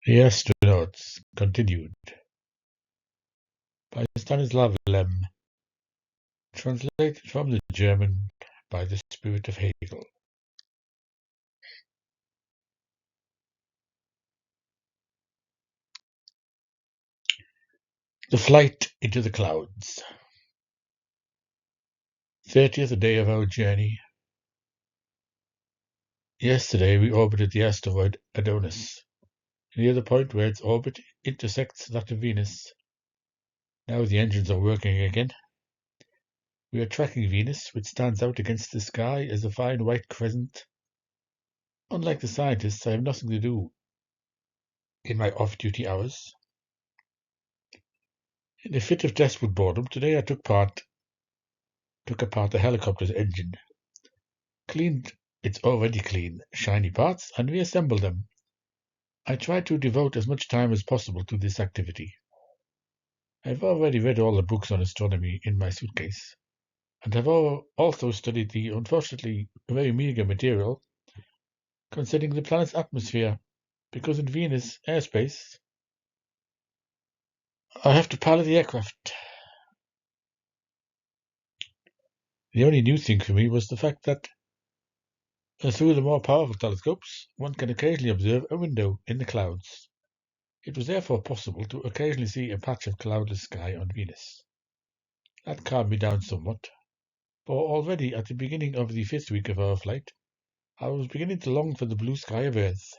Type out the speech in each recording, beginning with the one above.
The Astronauts continued by Stanislaw, translated from the German by the Spirit of Hegel. The flight into the clouds. 30th day of our journey. Yesterday we orbited the asteroid Adonis, near the point where its orbit intersects that of Venus. Now the engines are working again. We are tracking Venus, which stands out against the sky as a fine white crescent. Unlike the scientists, I have nothing to do in my off-duty hours. In a fit of desperate boredom, today I took apart the helicopter's engine, cleaned its already clean, shiny parts, and reassembled them. I tried to devote as much time as possible to this activity. I've already read all the books on astronomy in my suitcase, and have also studied the unfortunately very meager material concerning the planet's atmosphere, because in Venus airspace I have to pilot the aircraft. The only new thing for me was the fact that through the more powerful telescopes one can occasionally observe a window in the clouds. It was therefore possible to occasionally see a patch of cloudless sky on Venus. That calmed me down somewhat, for already at the beginning of the 5th week of our flight, I was beginning to long for the blue sky of Earth.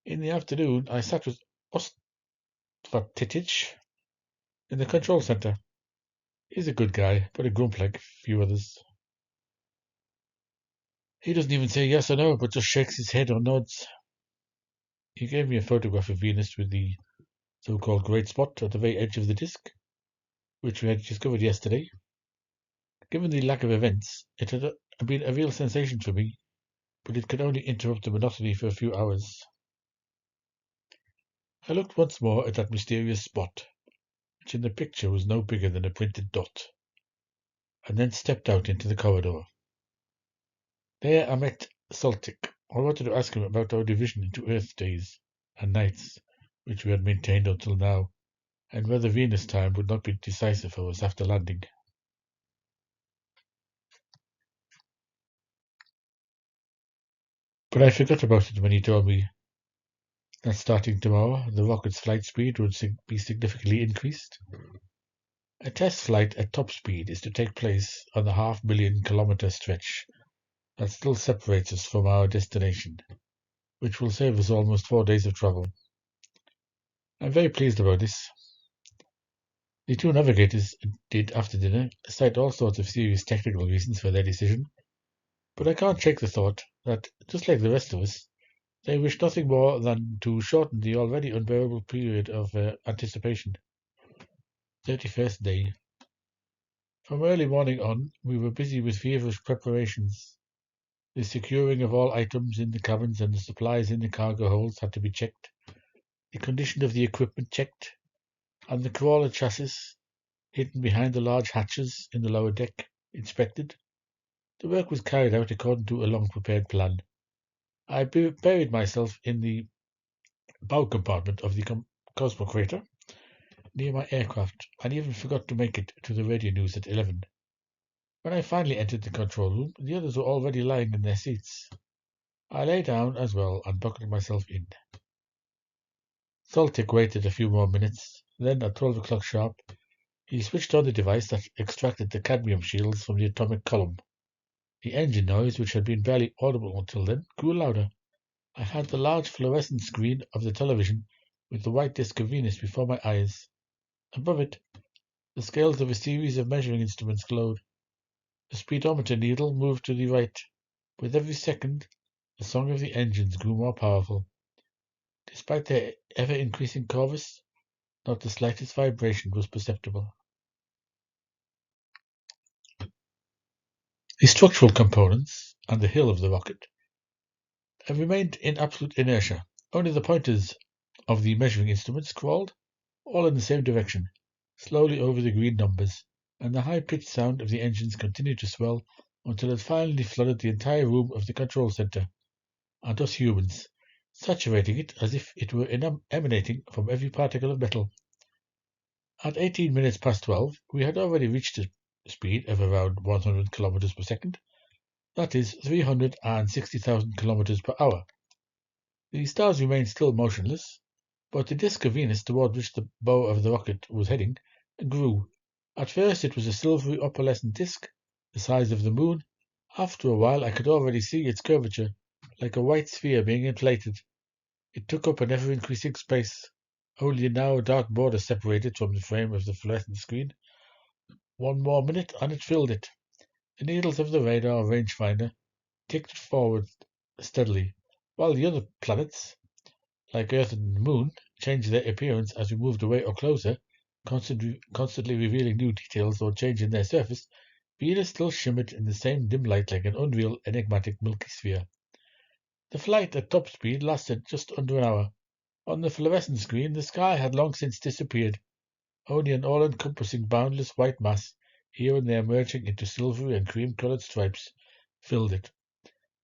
In the afternoon, I sat with Ostvatitich in the control center. He's a good guy, but a grump like a few others. He doesn't even say yes or no, but just shakes his head or nods. He gave me a photograph of Venus with the so-called great spot at the very edge of the disk, which we had discovered yesterday. Given the lack of events, it had been a real sensation for me, but it could only interrupt the monotony for a few hours. I looked once more at that mysterious spot, which in the picture was no bigger than a printed dot, and then stepped out into the corridor. There I met Saltic. I wanted to ask him about our division into Earth days and nights, which we had maintained until now, and whether Venus time would not be decisive for us after landing. But I forgot about it when he told me that starting tomorrow, the rocket's flight speed would be significantly increased. A test flight at top speed is to take place on the half-million-kilometer stretch that still separates us from our destination, which will save us almost 4 days of travel. I'm very pleased about this. The two navigators did, after dinner, cite all sorts of serious technical reasons for their decision, but I can't shake the thought that, just like the rest of us, they wish nothing more than to shorten the already unbearable period of anticipation. 31st day. From early morning on, we were busy with feverish preparations. The securing of all items in the cabins and the supplies in the cargo holds had to be checked, the condition of the equipment checked, and the crawler chassis, hidden behind the large hatches in the lower deck, inspected. The work was carried out according to a long-prepared plan. I buried myself in the bow compartment of the Cosmocrator near my aircraft, and even forgot to make it to the radio news at 11. When I finally entered the control room, the others were already lying in their seats. I lay down as well and buckled myself in. Saltic waited a few more minutes. Then, at 12 o'clock sharp, he switched on the device that extracted the cadmium shields from the atomic column. The engine noise, which had been barely audible until then, grew louder. I had the large fluorescent screen of the television with the white disk of Venus before my eyes. Above it, the scales of a series of measuring instruments glowed. The speedometer needle moved to the right. With every second, the song of the engines grew more powerful. Despite their ever-increasing chorus, not the slightest vibration was perceptible. The structural components and the hill of the rocket have remained in absolute inertia. Only the pointers of the measuring instruments crawled, all in the same direction, slowly over the green numbers, and the high-pitched sound of the engines continued to swell until it finally flooded the entire room of the control center, and us humans, saturating it as if it were emanating from every particle of metal. At 18 minutes past 12, we had already reached a speed of around 100 kilometers per second, that is 360,000 kilometers per hour. The stars remained still motionless, but the disk of Venus toward which the bow of the rocket was heading grew. At first it was a silvery opalescent disk, the size of the moon. After a while I could already see its curvature, like a white sphere being inflated. It took up an ever-increasing space. Only a narrow dark border separated from the frame of the fluorescent screen. One more minute and it filled it. The needles of the radar rangefinder ticked forward steadily, while the other planets, like Earth and the Moon, changed their appearance as we moved away or closer, constantly revealing new details or changing their surface. Venus still shimmered in the same dim light like an unreal, enigmatic milky sphere. The flight at top speed lasted just under an hour. On the fluorescent screen, the sky had long since disappeared. Only an all-encompassing, boundless white mass, here and there merging into silvery and cream-colored stripes, filled it.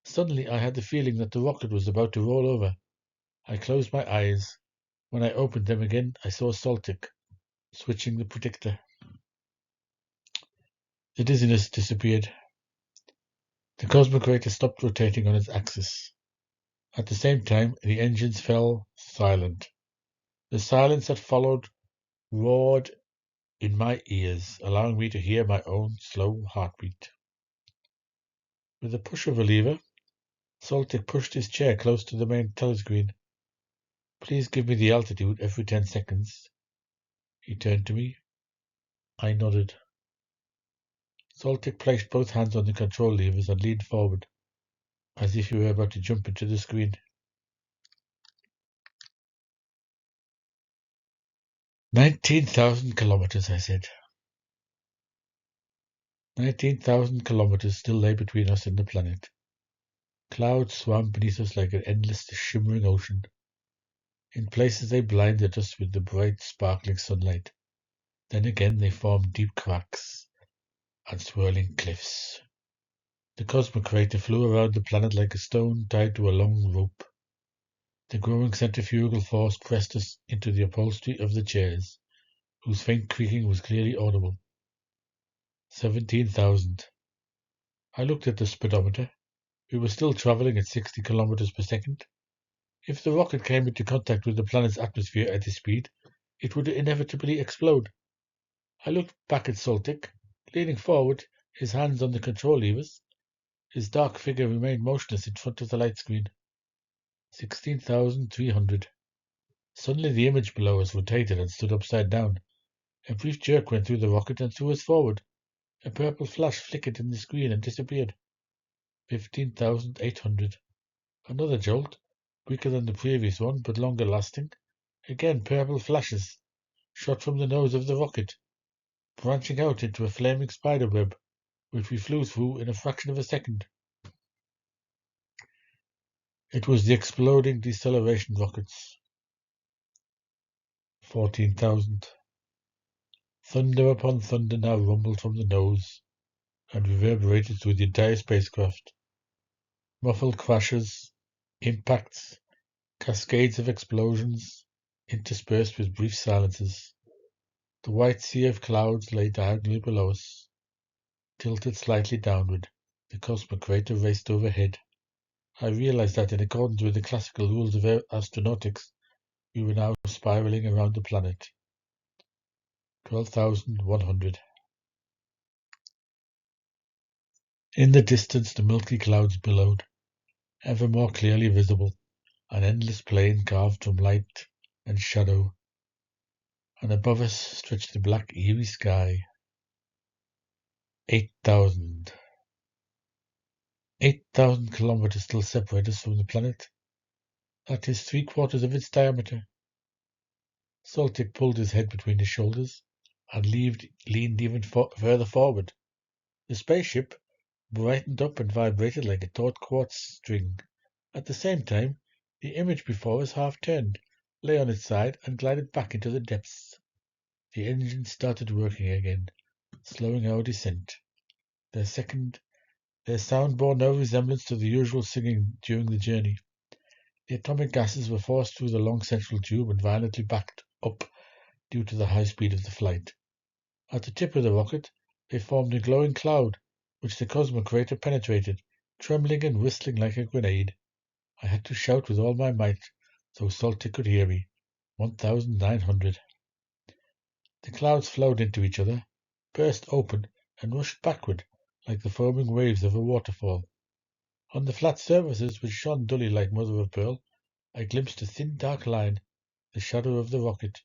Suddenly I had the feeling that the rocket was about to roll over. I closed my eyes. When I opened them again, I saw Saltic, switching the predictor. The dizziness disappeared. The cosmic crater stopped rotating on its axis. At the same time, the engines fell silent. The silence that followed roared in my ears, allowing me to hear my own slow heartbeat. With a push of a lever, Saltic pushed his chair close to the main telescreen. Please give me the altitude every 10 seconds. He turned to me. I nodded. Saltic placed both hands on the control levers and leaned forward, as if he were about to jump into the screen. 19,000 kilometers, I said. 19,000 kilometers still lay between us and the planet. Clouds swam beneath us like an endless, shimmering ocean. In places they blinded us with the bright, sparkling sunlight. Then again they formed deep cracks and swirling cliffs. The cosmic crater flew around the planet like a stone tied to a long rope. The growing centrifugal force pressed us into the upholstery of the chairs, whose faint creaking was clearly audible. 17,000. I looked at the speedometer. We were still traveling at 60 kilometers per second. If the rocket came into contact with the planet's atmosphere at this speed, it would inevitably explode. I looked back at Saltic, leaning forward, his hands on the control levers. His dark figure remained motionless in front of the light screen. 16,300. Suddenly the image below us rotated and stood upside down. A brief jerk went through the rocket and threw us forward. A purple flash flickered in the screen and disappeared. 15,800. Another jolt, quicker than the previous one, but longer lasting. Again purple flashes shot from the nose of the rocket, branching out into a flaming spider web, which we flew through in a fraction of a second. It was the exploding deceleration rockets. 14,000. Thunder upon thunder now rumbled from the nose and reverberated through the entire spacecraft. Muffled crashes, impacts, cascades of explosions, interspersed with brief silences. The white sea of clouds lay diagonally below us. Tilted slightly downward, the cosmic crater raced overhead. I realized that in accordance with the classical rules of astronautics, we were now spiraling around the planet. 12,100. In the distance, the milky clouds billowed, ever more clearly visible, an endless plain carved from light and shadow, and above us stretched the black, eerie sky. 8,000. 8,000 kilometers still separate us from the planet. That is 3/4 of its diameter. Saltic pulled his head between his shoulders and leaned even further forward. The spaceship brightened up and vibrated like a taut quartz string. At the same time, the image before us half turned, lay on its side, and glided back into the depths. The engines started working again, slowing our descent. Their sound bore no resemblance to the usual singing during the journey. The atomic gases were forced through the long central tube and violently backed up due to the high speed of the flight. At the tip of the rocket, they formed a glowing cloud, which the cosmocrator penetrated, trembling and whistling like a grenade. I had to shout with all my might, so Salty could hear me. 1,900. The clouds flowed into each other, burst open, and rushed backward like the foaming waves of a waterfall. On the flat surfaces, which shone dully like mother of pearl, I glimpsed a thin dark line, the shadow of the rocket.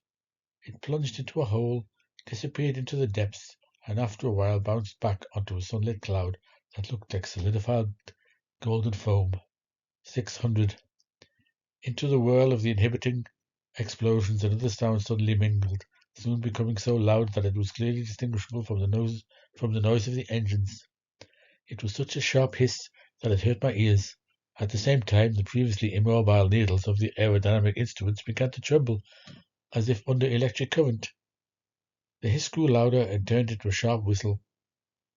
It plunged into a hole, disappeared into the depths, and after a while bounced back onto a sunlit cloud that looked like solidified golden foam. 600. Into the whirl of the inhibiting explosions another sound suddenly mingled, soon becoming so loud that it was clearly distinguishable from the noise of the engines. It was such a sharp hiss that it hurt my ears. At the same time, the previously immobile needles of the aerodynamic instruments began to tremble, as if under electric current. The hiss grew louder and turned into a sharp whistle.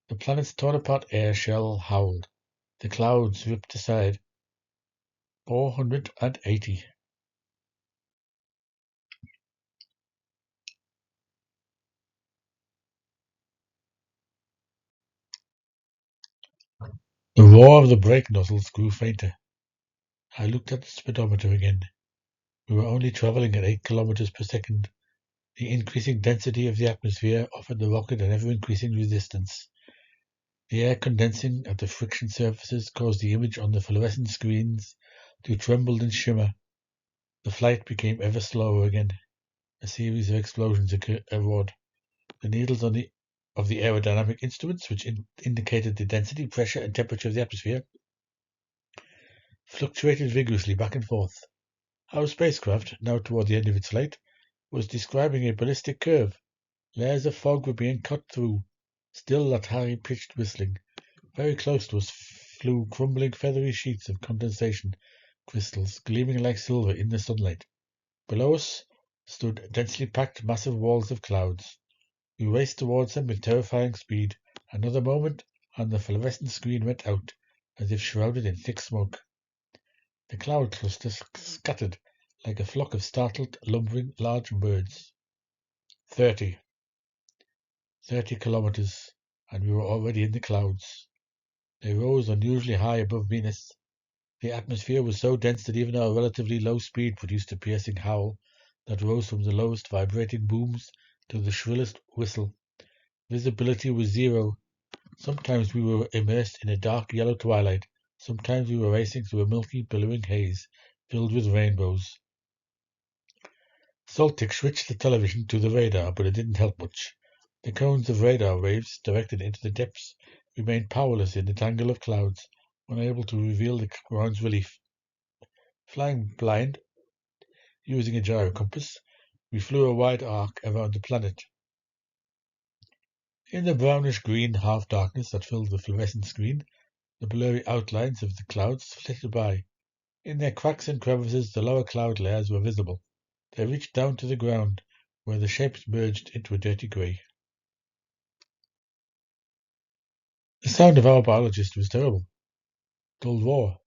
The planet's torn-apart air shell howled. The clouds ripped aside. 480. The roar of the brake nozzles grew fainter. I looked at the speedometer again. We were only traveling at 8 kilometers per second. The increasing density of the atmosphere offered the rocket an ever-increasing resistance. The air condensing at the friction surfaces caused the image on the fluorescent screens to tremble and shimmer. The flight became ever slower again. A series of explosions roared. The needles of the aerodynamic instruments, which indicated the density, pressure, and temperature of the atmosphere, fluctuated vigorously back and forth. Our spacecraft, now toward the end of its flight, was describing a ballistic curve. Layers of fog were being cut through. Still that high-pitched whistling. Very close to us flew crumbling feathery sheets of condensation crystals, gleaming like silver in the sunlight. Below us stood densely packed massive walls of clouds. We raced towards them with terrifying speed. Another moment, and the fluorescent screen went out, as if shrouded in thick smoke. The cloud clusters scattered like a flock of startled, lumbering large birds. 30. 30 kilometers, and we were already in the clouds. They rose unusually high above Venus. The atmosphere was so dense that even our relatively low speed produced a piercing howl that rose from the lowest vibrating booms to the shrillest whistle. Visibility was zero. Sometimes we were immersed in a dark yellow twilight. Sometimes we were racing through a milky, billowing haze filled with rainbows. Soltic switched the television to the radar, but it didn't help much. The cones of radar waves directed into the depths remained powerless in the tangle of clouds, unable to reveal the ground's relief. Flying blind, using a gyro compass, we flew a wide arc around the planet. In the brownish-green half-darkness that filled the fluorescent screen, the blurry outlines of the clouds flitted by. In their cracks and crevices, the lower cloud layers were visible. They reached down to the ground, where the shapes merged into a dirty grey. The sound of our biologist was terrible. Dull roar.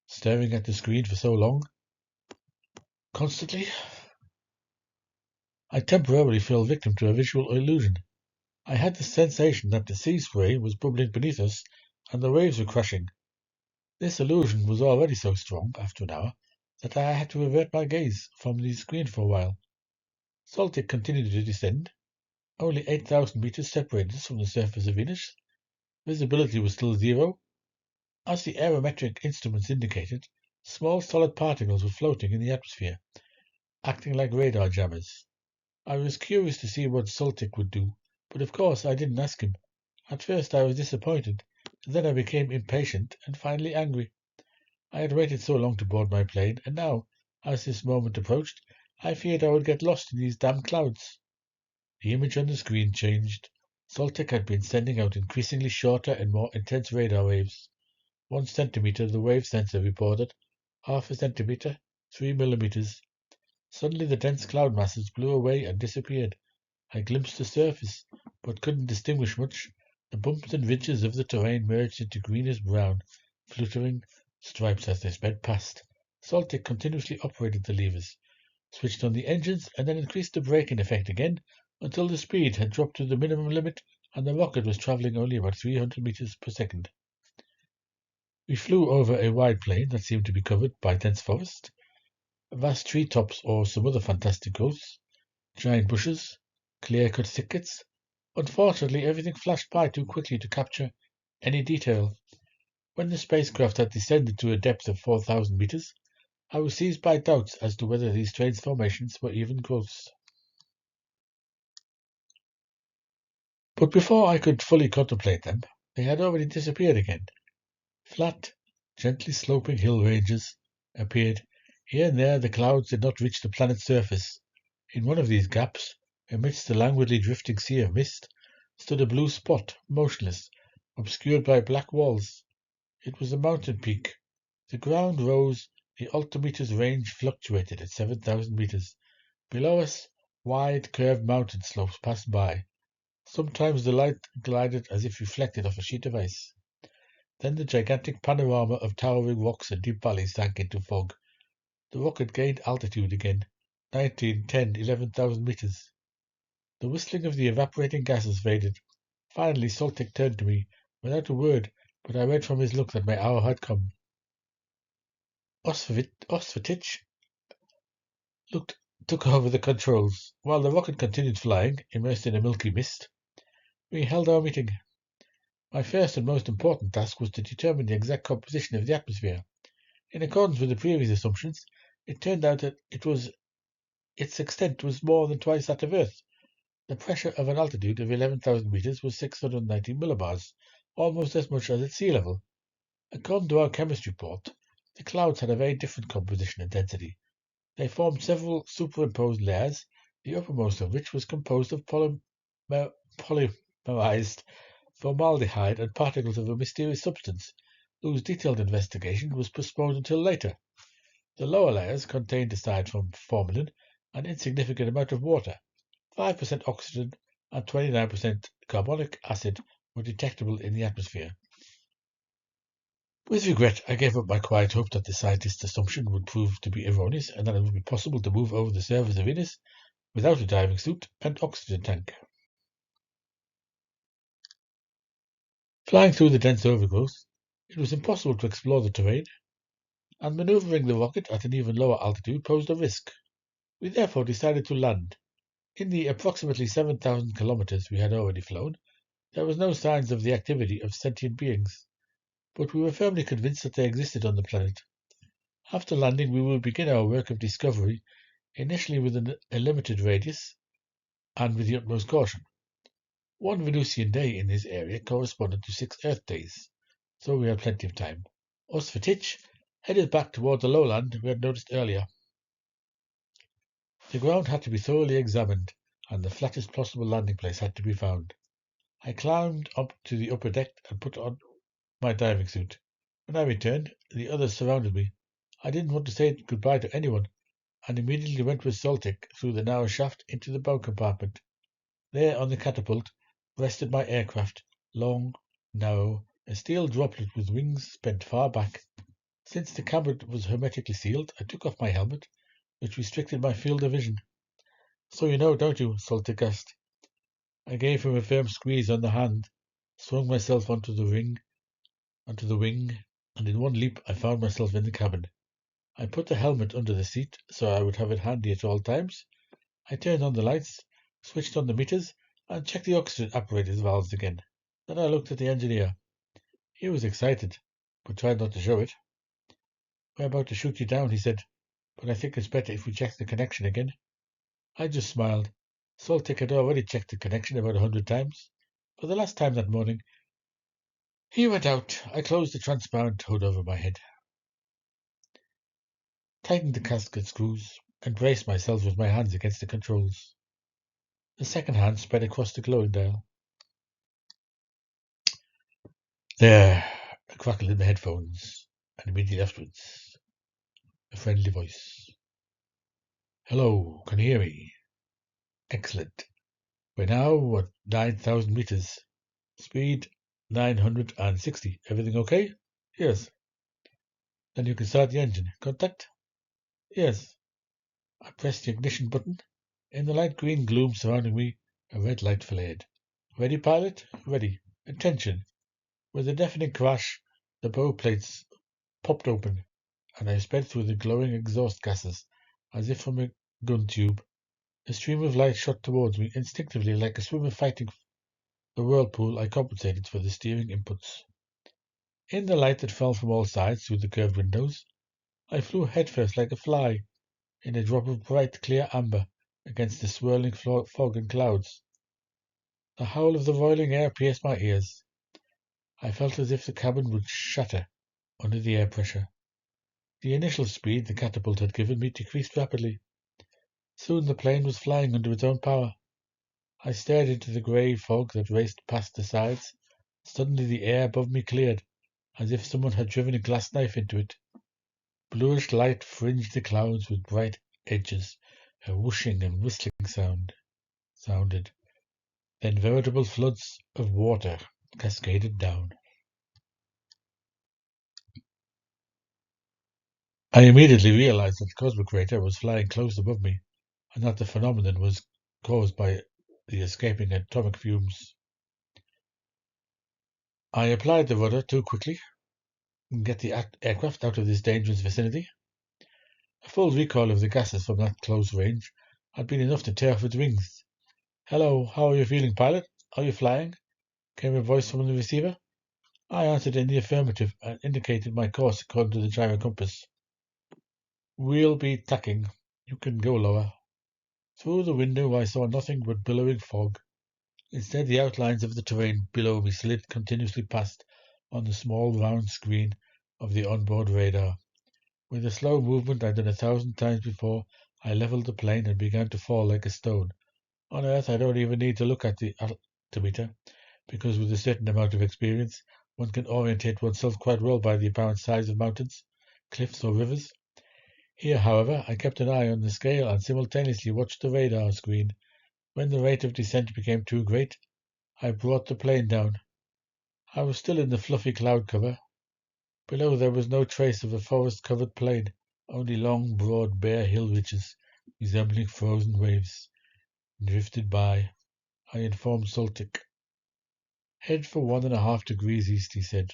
Staring at the screen for so long. Constantly. I temporarily fell victim to a visual illusion. I had the sensation that the sea spray was bubbling beneath us and the waves were crashing. This illusion was already so strong, after an hour, that I had to avert my gaze from the screen for a while. Saltic continued to descend. Only 8,000 meters separated us from the surface of Venus. Visibility was still zero. As the aerometric instruments indicated, small solid particles were floating in the atmosphere, acting like radar jammers. I was curious to see what Saltic would do, but of course I didn't ask him. At first I was disappointed, then I became impatient and finally angry. I had waited so long to board my plane, and now, as this moment approached, I feared I would get lost in these damn clouds. The image on the screen changed. Saltic had been sending out increasingly shorter and more intense radar waves. 1 centimeter, the wave sensor reported. Half a centimeter, 3 millimeters. Suddenly the dense cloud masses blew away and disappeared. I glimpsed the surface, but couldn't distinguish much. The bumps and ridges of the terrain merged into greenish brown, fluttering stripes as they sped past. Soltic continuously operated the levers, switched on the engines, and then increased the braking effect again until the speed had dropped to the minimum limit and the rocket was traveling only about 300 meters per second. We flew over a wide plain that seemed to be covered by dense forest, vast tree tops or some other fantastic growths, giant bushes, clear-cut thickets. Unfortunately, everything flashed by too quickly to capture any detail. When the spacecraft had descended to a depth of 4,000 meters, I was seized by doubts as to whether these strange formations were even growths. But before I could fully contemplate them, they had already disappeared again. Flat, gently sloping hill ranges appeared. Here and there the clouds did not reach the planet's surface. In one of these gaps, amidst the languidly drifting sea of mist, stood a blue spot, motionless, obscured by black walls. It was a mountain peak. The ground rose, the altimeter's range fluctuated at 7,000 meters. Below us, wide, curved mountain slopes passed by. Sometimes the light glided as if reflected off a sheet of ice. Then the gigantic panorama of towering rocks and deep valleys sank into fog. The rocket gained altitude again, 19, 10, 11,000 meters. The whistling of the evaporating gases faded. Finally, Soltic turned to me, without a word, but I read from his look that my hour had come. Osvetich took over the controls, while the rocket continued flying, immersed in a milky mist. We held our meeting. My first and most important task was to determine the exact composition of the atmosphere. In accordance with the previous assumptions, it turned out that its extent was more than twice that of Earth. The pressure of an altitude of 11,000 meters was 690 millibars, almost as much as at sea level. According to our chemistry report, the clouds had a very different composition and density. They formed several superimposed layers, the uppermost of which was composed of polymerized formaldehyde and particles of a mysterious substance, whose detailed investigation was postponed until later. The lower layers contained, aside from formalin, an insignificant amount of water. 5% oxygen and 29% carbonic acid were detectable in the atmosphere. With regret, I gave up my quiet hope that the scientists' assumption would prove to be erroneous and that it would be possible to move over the surface of Venus without a diving suit and oxygen tank. Flying through the dense overgrowth, it was impossible to explore the terrain, and maneuvering the rocket at an even lower altitude posed a risk. We therefore decided to land. In the approximately 7,000 kilometers we had already flown, there was no signs of the activity of sentient beings, but we were firmly convinced that they existed on the planet. After landing, we would begin our work of discovery, initially within a limited radius and with the utmost caution. One Venusian day in this area corresponded to 6 Earth days, so we had plenty of time. Osvetich headed back toward the lowland we had noticed earlier. The ground had to be thoroughly examined, and the flattest possible landing place had to be found. I climbed up to the upper deck and put on my diving suit. When I returned, the others surrounded me. I didn't want to say goodbye to anyone, and immediately went with Soltic through the narrow shaft into the bow compartment. There on the catapult rested my aircraft, long, narrow, a steel droplet with wings bent far back. Since the cabin was hermetically sealed, I took off my helmet, which restricted my field of vision. So you know, don't you? Soltic asked. I gave him a firm squeeze on the hand, swung myself onto the wing, and in one leap I found myself in the cabin. I put the helmet under the seat so I would have it handy at all times. I turned on the lights, switched on the meters, and checked the oxygen apparatus valves again. Then I looked at the engineer. He was excited, but tried not to show it. "We're about to shoot you down," he said, "but I think it's better if we check the connection again." I just smiled. Soltic had already checked the connection about 100 times. For the last time that morning, he went out. I closed the transparent hood over my head, tightened the gasket screws, and braced myself with my hands against the controls. The second hand spread across the glowing dial. There, a crackle in the headphones, and immediately afterwards, a friendly voice. "Hello, can you hear me?" "Excellent. We're now at 9,000 meters. Speed 960. Everything okay?" "Yes." Then you can start the engine. Contact? Yes. I pressed the ignition button. In the light green gloom surrounding me, a red light flared. Ready, pilot? Ready. Attention. With a deafening crash, the bow plates popped open, and I sped through the glowing exhaust gases, as if from a gun tube. A stream of light shot towards me, instinctively like a swimmer fighting the whirlpool. I compensated for the steering inputs. In the light that fell from all sides through the curved windows, I flew headfirst like a fly in a drop of bright, clear amber against the swirling fog and clouds. The howl of the roiling air pierced my ears. I felt as if the cabin would shatter under the air pressure. The initial speed the catapult had given me decreased rapidly. Soon the plane was flying under its own power. I stared into the grey fog that raced past the sides. Suddenly the air above me cleared, as if someone had driven a glass knife into it. Bluish light fringed the clouds with bright edges. A whooshing and whistling sounded. Then veritable floods of water cascaded down. I immediately realized that the cosmic crater was flying close above me, and that the phenomenon was caused by the escaping atomic fumes. I applied the rudder too quickly and get the aircraft out of this dangerous vicinity. A full recoil of the gases from that close range had been enough to tear off its wings. "Hello, how are you feeling, pilot? Are you flying?" came a voice from the receiver. I answered in the affirmative and indicated my course according to the gyro compass. "We'll be tacking. You can go lower." Through the window I saw nothing but billowing fog. Instead, the outlines of the terrain below me slid continuously past on the small round screen of the onboard radar. With a slow movement I'd done 1,000 times before, I leveled the plane and began to fall like a stone. On Earth, I don't even need to look at the altimeter, because with a certain amount of experience, one can orientate oneself quite well by the apparent size of mountains, cliffs, or rivers. Here, however, I kept an eye on the scale and simultaneously watched the radar screen. When the rate of descent became too great, I brought the plane down. I was still in the fluffy cloud cover. Below there was no trace of a forest-covered plain, only long, broad, bare hill ridges, resembling frozen waves, drifted by. I informed Soltic. "Head for 1.5 degrees east," he said.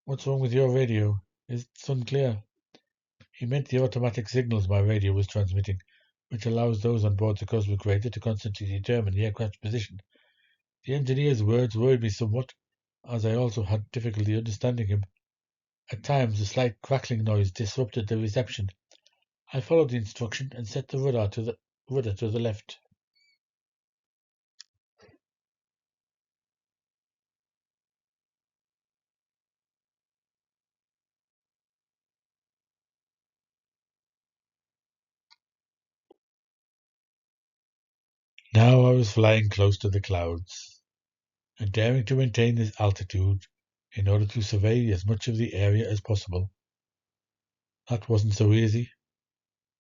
"What's wrong with your radio? Is the sun clear?" He meant the automatic signals my radio was transmitting, which allows those on board the cosmic radar to constantly determine the aircraft's position. The engineer's words worried me somewhat, as I also had difficulty understanding him. At times a slight crackling noise disrupted the reception. I followed the instruction and set the rudder to the left. Now I was flying close to the clouds, and daring to maintain this altitude in order to survey as much of the area as possible. That wasn't so easy.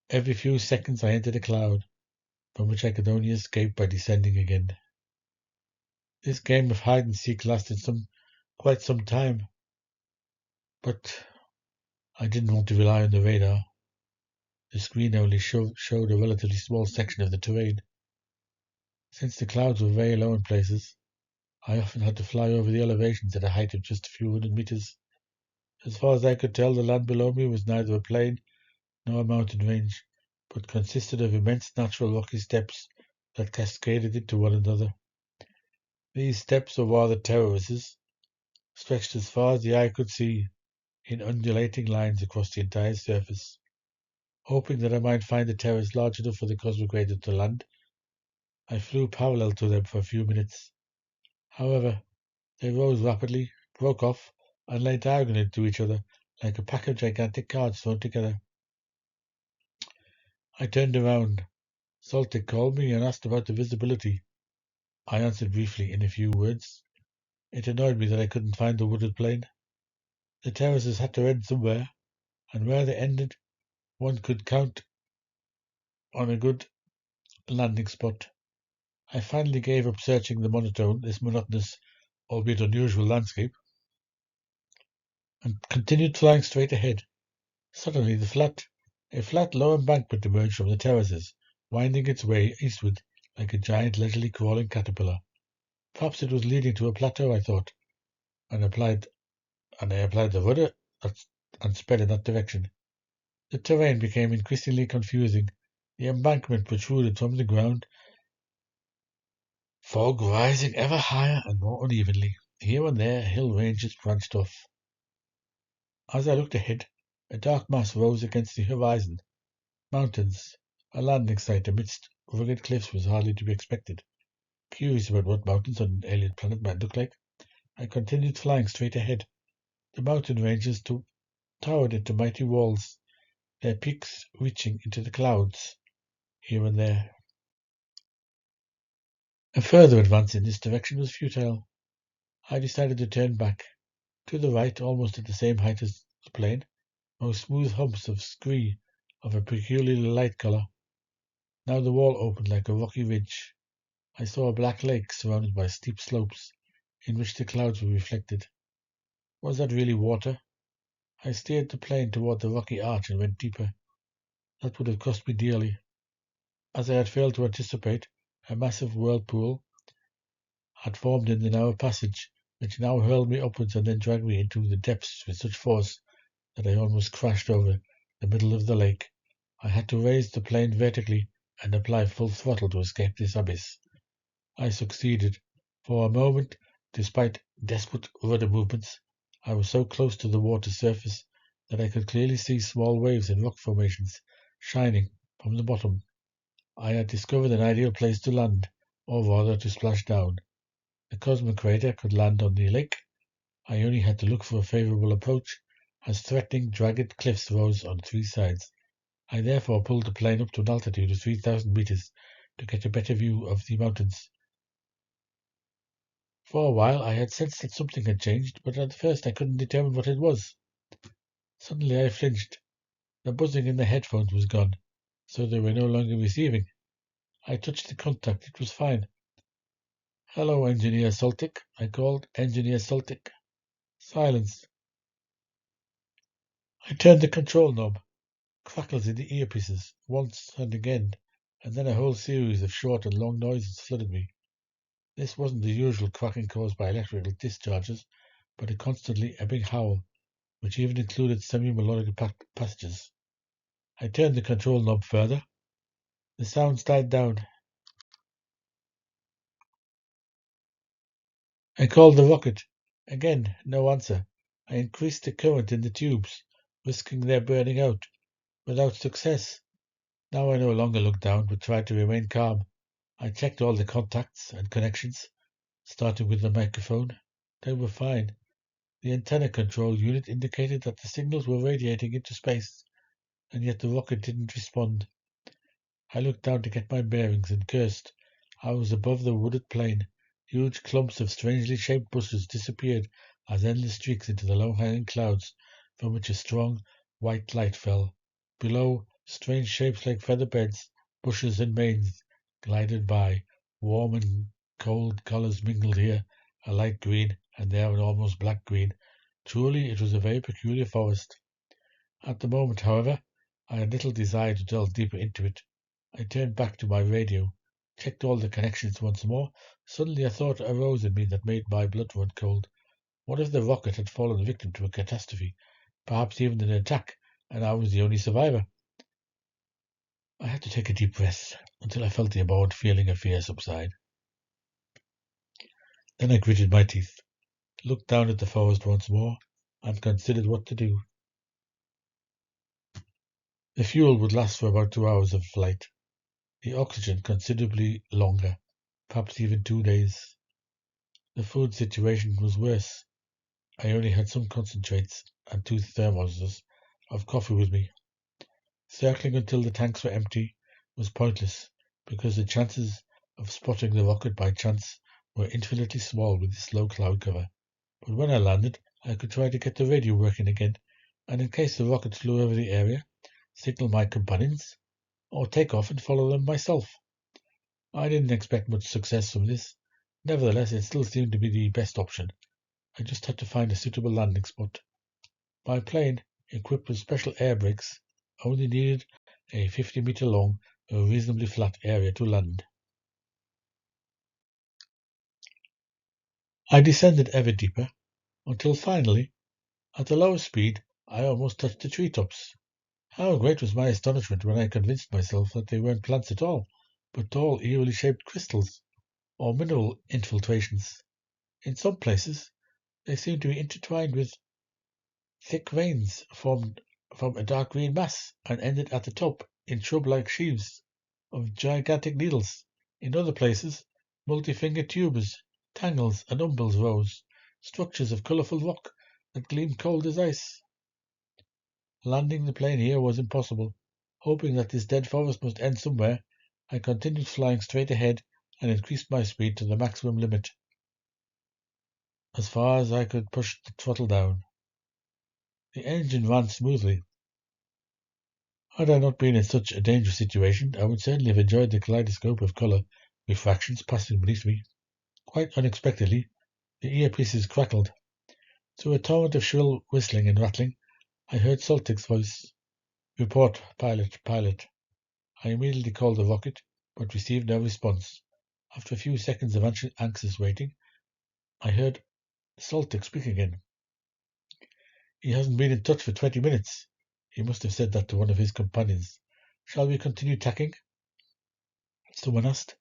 Every few seconds I entered a cloud, from which I could only escape by descending again. This game of hide and seek lasted quite some time, but I didn't want to rely on the radar. The screen only showed a relatively small section of the terrain. Since the clouds were very low in places, I often had to fly over the elevations at a height of just a few hundred meters. As far as I could tell, the land below me was neither a plain nor a mountain range, but consisted of immense natural rocky steppes that cascaded into one another. These steppes, or rather terraces, stretched as far as the eye could see in undulating lines across the entire surface. Hoping that I might find a terrace large enough for the cosmic radar to land, I flew parallel to them for a few minutes. However, they rose rapidly, broke off, and lay diagonally to each other like a pack of gigantic cards thrown together. I turned around. Soltic called me and asked about the visibility. I answered briefly in a few words. It annoyed me that I couldn't find the wooded plain. The terraces had to end somewhere, and where they ended, one could count on a good landing spot. I finally gave up searching this monotonous, albeit unusual landscape, and continued flying straight ahead. Suddenly, a flat low embankment emerged from the terraces, winding its way eastward like a giant leisurely crawling caterpillar. Perhaps it was leading to a plateau, I thought, and applied and I applied the rudder and sped in that direction. The terrain became increasingly confusing. The embankment protruded from the ground, fog rising ever higher and more unevenly. Here and there, hill ranges branched off. As I looked ahead, a dark mass rose against the horizon. Mountains. A landing site amidst rugged cliffs was hardly to be expected. Curious about what mountains on an alien planet might look like, I continued flying straight ahead. The mountain ranges towered into mighty walls, their peaks reaching into the clouds here and there. A further advance in this direction was futile. I decided to turn back. To the right, almost at the same height as the plane, rose smooth humps of scree of a peculiarly light colour. Now the wall opened like a rocky ridge. I saw a black lake surrounded by steep slopes, in which the clouds were reflected. Was that really water? I steered the plane toward the rocky arch and went deeper. That would have cost me dearly. As I had failed to anticipate, a massive whirlpool had formed in the narrow passage, which now hurled me upwards and then dragged me into the depths with such force that I almost crashed over the middle of the lake. I had to raise the plane vertically and apply full throttle to escape this abyss. I succeeded. For a moment, despite desperate rudder movements, I was so close to the water's surface that I could clearly see small waves and rock formations shining from the bottom. I had discovered an ideal place to land, or rather to splash down. The cosmocrater could land on the lake. I only had to look for a favorable approach, as threatening, jagged cliffs rose on three sides. I therefore pulled the plane up to an altitude of 3,000 meters to get a better view of the mountains. For a while I had sensed that something had changed, but at first I couldn't determine what it was. Suddenly I flinched. The buzzing in the headphones was gone, so they were no longer receiving. I touched the contact. It was fine. "Hello, Engineer Soltic," I called. "Engineer Soltic." Silence. I turned the control knob. Crackles in the earpieces, once and again, and then a whole series of short and long noises flooded me. This wasn't the usual cracking caused by electrical discharges, but a constantly ebbing howl, which even included semi-melodic passages. I turned the control knob further. The sounds died down. I called the rocket. Again, no answer. I increased the current in the tubes, risking their burning out, without success. Now I no longer looked down, but tried to remain calm. I checked all the contacts and connections, starting with the microphone. They were fine. The antenna control unit indicated that the signals were radiating into space, and yet the rocket didn't respond. I looked down to get my bearings and cursed. I was above the wooded plain. Huge clumps of strangely shaped bushes disappeared as endless streaks into the low-hanging clouds from which a strong white light fell. Below, strange shapes like feather beds, bushes and manes glided by. Warm and cold colours mingled here, a light green and there an almost black green. Truly it was a very peculiar forest. At the moment, however, I had little desire to delve deeper into it. I turned back to my radio, checked all the connections once more. Suddenly a thought arose in me that made my blood run cold. What if the rocket had fallen victim to a catastrophe, perhaps even an attack, and I was the only survivor? I had to take a deep breath until I felt the abhorrent feeling of fear subside. Then I gritted my teeth, looked down at the forest once more, and considered what to do. The fuel would last for about 2 hours of flight. The oxygen considerably longer, perhaps even 2 days. The food situation was worse. I only had some concentrates and 2 thermoses of coffee with me. Circling until the tanks were empty was pointless, because the chances of spotting the rocket by chance were infinitely small with this low cloud cover. But when I landed, I could try to get the radio working again, and in case the rocket flew over the area, signal my companions, or take off and follow them myself. I didn't expect much success from this. Nevertheless, it still seemed to be the best option. I just had to find a suitable landing spot. My plane, equipped with special air brakes, only needed a 50-meter long, reasonably flat area to land. I descended ever deeper, until finally, at the lowest speed, I almost touched the treetops. How great was my astonishment when I convinced myself that they weren't plants at all, but tall, eerily shaped crystals, or mineral infiltrations. In some places, they seemed to be intertwined with thick veins formed from a dark green mass and ended at the top in shrub-like sheaves of gigantic needles. In other places, multi-fingered tubers, tangles, and umbels rose, structures of colourful rock that gleamed cold as ice. Landing the plane here was impossible. Hoping that this dead forest must end somewhere, I continued flying straight ahead and increased my speed to the maximum limit. As far as I could push the throttle down. The engine ran smoothly. Had I not been in such a dangerous situation, I would certainly have enjoyed the kaleidoscope of colour refractions passing beneath me. Quite unexpectedly, the earpieces crackled. Through a torrent of shrill whistling and rattling, I heard Saltik's voice. Report, pilot, pilot. I immediately called the rocket, but received no response. After a few seconds of anxious waiting, I heard Saltik speak again. He hasn't been in touch for 20 minutes. He must have said that to one of his companions. Shall we continue tacking? Someone asked.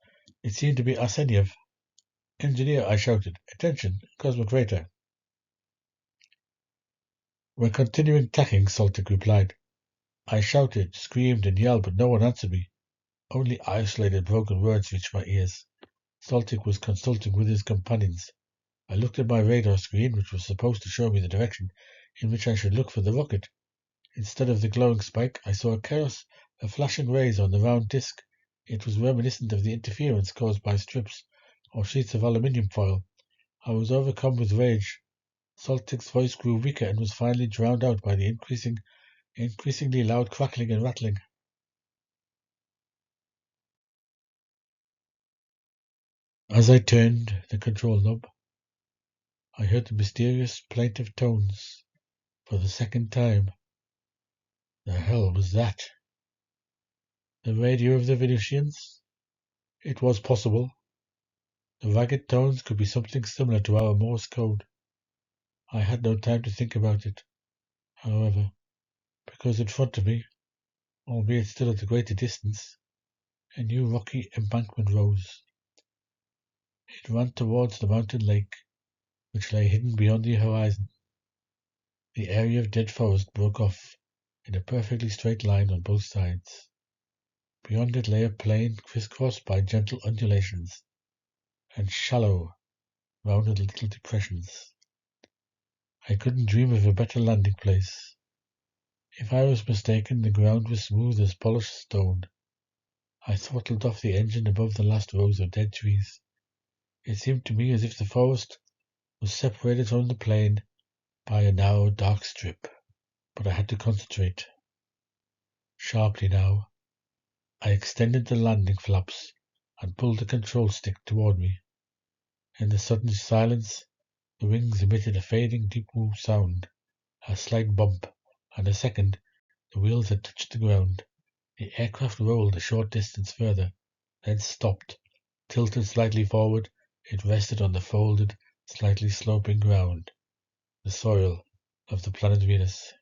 It seemed to be Arseniev. Engineer, I shouted. Attention, Cosmic Raider. We're continuing tacking, Saltik replied. I shouted, screamed, and yelled, but no one answered me. Only isolated broken words reached my ears. Saltik was consulting with his companions. I looked at my radar screen, which was supposed to show me the direction in which I should look for the rocket. Instead of the glowing spike, I saw a chaos of flashing rays on the round disk. It was reminiscent of the interference caused by strips or sheets of aluminium foil. I was overcome with rage. Saltik's voice grew weaker and was finally drowned out by the increasingly loud crackling and rattling. As I turned the control knob, I heard the mysterious, plaintive tones for the second time. The hell was that? The radio of the Venusians? It was possible. The ragged tones could be something similar to our Morse code. I had no time to think about it, however, because in front of me, albeit still at a greater distance, a new rocky embankment rose. It ran towards the mountain lake, which lay hidden beyond the horizon. The area of dead forest broke off in a perfectly straight line on both sides. Beyond it lay a plain crisscrossed by gentle undulations and shallow, rounded little depressions. I couldn't dream of a better landing place. If I was mistaken, the ground was smooth as polished stone. I throttled off the engine above the last rows of dead trees. It seemed to me as if the forest was separated from the plain by a narrow, dark strip. But I had to concentrate. Sharply now, I extended the landing flaps and pulled the control stick toward me. In the sudden silence, the wings emitted a fading deep woo sound, a slight bump, and a second, the wheels had touched the ground. The aircraft rolled a short distance further, then stopped. Tilted slightly forward, it rested on the folded, slightly sloping ground, the soil of the planet Venus.